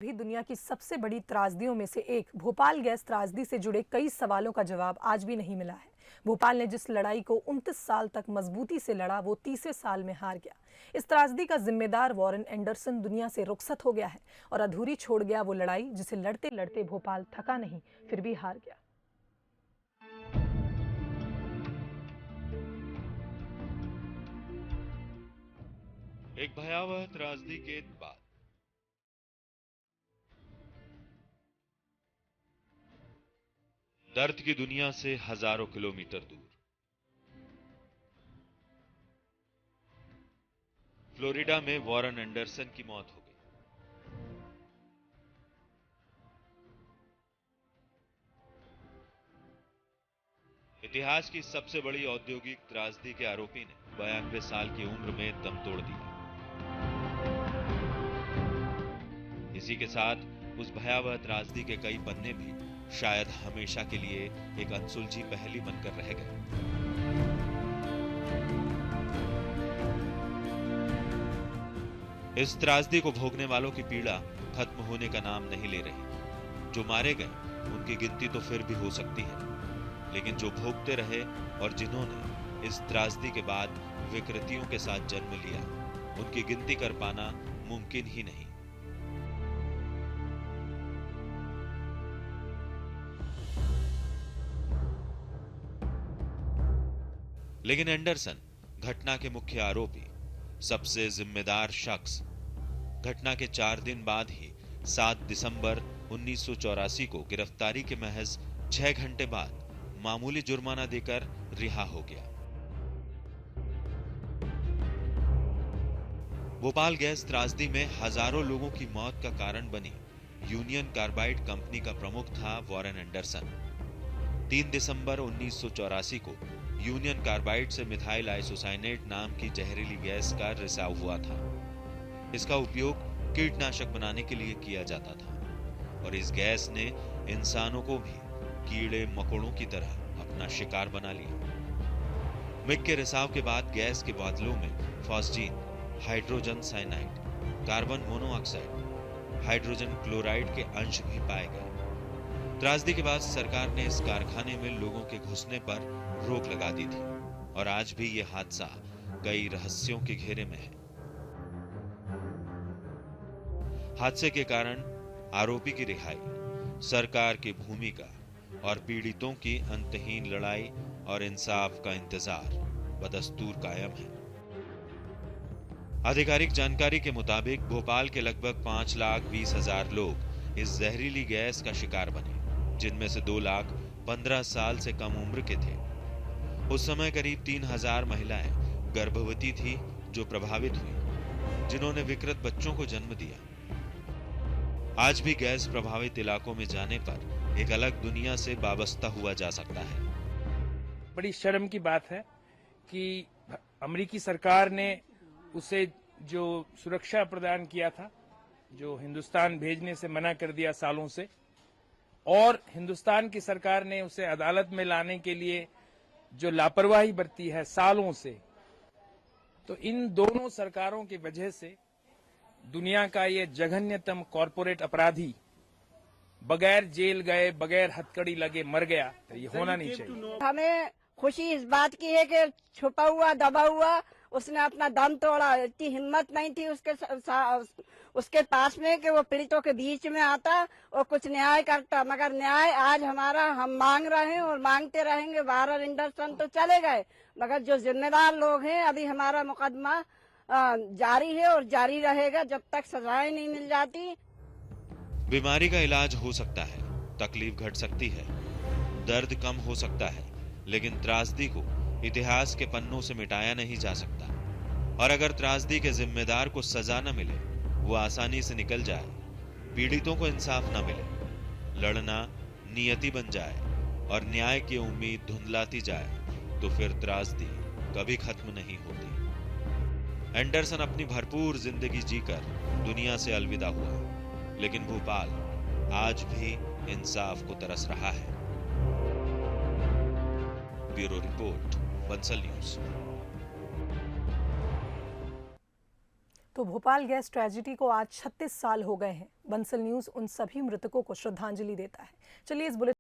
भी दुनिया की सबसे बड़ी त्रासदियों में से एक भोपाल गैस त्रासदी से जुड़े कई सवालों का जवाब आज भी नहीं मिला है। भोपाल ने जिस लड़ाई को 29 साल तक मजबूती से लड़ा, वो 30वें साल में हार गया। इस त्रासदी का जिम्मेदार वॉरेन एंडरसन दुनिया से रुखसत हो गया है और अधूरी छोड़ गया वो लड़ाई जिसे लड़ते लड़ते भोपाल थका नहीं, फिर भी हार गया। एक भयावह त्रासदी के बाद दर्द की दुनिया से हजारों किलोमीटर दूर फ्लोरिडा में वॉरेन एंडरसन की मौत हो गई। इतिहास की सबसे बड़ी औद्योगिक त्रासदी के आरोपी ने 92 साल की उम्र में दम तोड़ दिया। इसी के साथ उस भयावह त्रासदी के कई पन्ने भी शायद हमेशा के लिए एक अनसुलझी पहेली बनकर रह गए। इस त्रासदी को भोगने वालों की पीड़ा खत्म होने का नाम नहीं ले रही। जो मारे गए उनकी गिनती तो फिर भी हो सकती है, लेकिन जो भोगते रहे और जिन्होंने इस त्रासदी के बाद विकृतियों के साथ जन्म लिया, उनकी गिनती कर पाना मुमकिन ही नहीं। लेकिन एंडरसन, घटना के मुख्य आरोपी, सबसे जिम्मेदार शख्स, घटना के 4 दिन बाद ही 7 दिसंबर 1984 को गिरफ्तारी के महज 6 घंटे बाद मामूली जुर्माना देकर रिहा हो गया। भोपाल गैस त्रासदी में हजारों लोगों की मौत का कारण बनी यूनियन कार्बाइड कंपनी का प्रमुख था वॉरेन एंडरसन। 3 दिसंबर 1984 को यूनियन कार्बाइड से मिथाइल आइसोसाइनेट नाम की जहरीली गैस का रिसाव हुआ था। इसका उपयोग कीटनाशक बनाने के लिए किया जाता था और इस गैस ने इंसानों को भी कीड़े मकोड़ों की तरह अपना शिकार बना लिया। मिग के रिसाव के बाद गैस के बादलों में phosgene, hydrogen cyanide, carbon monoxide, hydrogen chloride के अंश भी पाए गए। त्रासदी के बाद सरकार ने इस कारखाने में लोगों के घुसने पर रोक लगा दी थी और आज भी यह हादसा कई रहस्यों के घेरे में है। हादसे के कारण आरोपी की रिहाई, सरकार की भूमिका और पीड़ितों की अंतहीन लड़ाई और इंसाफ का इंतजार बदस्तूर कायम है। आधिकारिक जानकारी के मुताबिक भोपाल के लगभग 5,20,000 लोग इस जहरीली गैस का शिकार बने, जिनमें से 2,15,000 साल से कम उम्र के थे। उस समय करीब 3,000 महिलाएं गर्भवती थी जो प्रभावित हुई, जिन्होंने विकृत बच्चों को जन्म दिया। आज भी गैस प्रभावित इलाकों में जाने पर एक अलग दुनिया से वाबस्ता हुआ जा सकता है। बड़ी शर्म की बात है कि अमेरिकी सरकार ने उसे जो सुरक्षा प्रदान किया था, जो हिंदुस्तान भेजने से मना कर दिया सालों से, और हिंदुस्तान की सरकार ने उसे अदालत में लाने के लिए जो लापरवाही बरती है सालों से, तो इन दोनों सरकारों की वजह से दुनिया का ये जघन्यतम कॉरपोरेट अपराधी बगैर जेल गए, बगैर हथकड़ी लगे मर गया। तो ये होना नहीं चाहिए। हमें खुशी इस बात की है कि छुपा हुआ दबा हुआ उसने अपना दम तोड़ा। इतनी हिम्मत नहीं थी उसके पास में कि वो पीड़ितों के बीच में आता और कुछ न्याय करता, मगर न्याय आज हमारा हम मांग रहे हैं और मांगते रहेंगे। वॉरेन एंडरसन तो चले गए, मगर जो जिम्मेदार लोग हैं, अभी हमारा मुकदमा जारी है और जारी रहेगा जब तक सजाएं नहीं मिल जाती। बीमारी का इलाज हो सकता है, तकलीफ घट सकती है, दर्द कम हो सकता है, लेकिन त्रासदी को इतिहास के पन्नों से मिटाया नहीं जा सकता। और अगर त्रासदी के जिम्मेदार को सजा न मिले, वो आसानी से निकल जाए, पीड़ितों को इंसाफ न मिले, लड़ना नियति बन जाए और न्याय की उम्मीद धुंधलाती जाए, तो फिर त्रासदी कभी खत्म नहीं होती। एंडरसन अपनी भरपूर जिंदगी जीकर दुनिया से अलविदा हुआ, लेकिन भोपाल आज भी इंसाफ को तरस रहा है। Bureau report, Bansal news. तो भोपाल गैस ट्रेजेडी को आज 36 साल हो गए हैं। बंसल न्यूज उन सभी मृतकों को श्रद्धांजलि देता है। चलिए इस बुलेटिन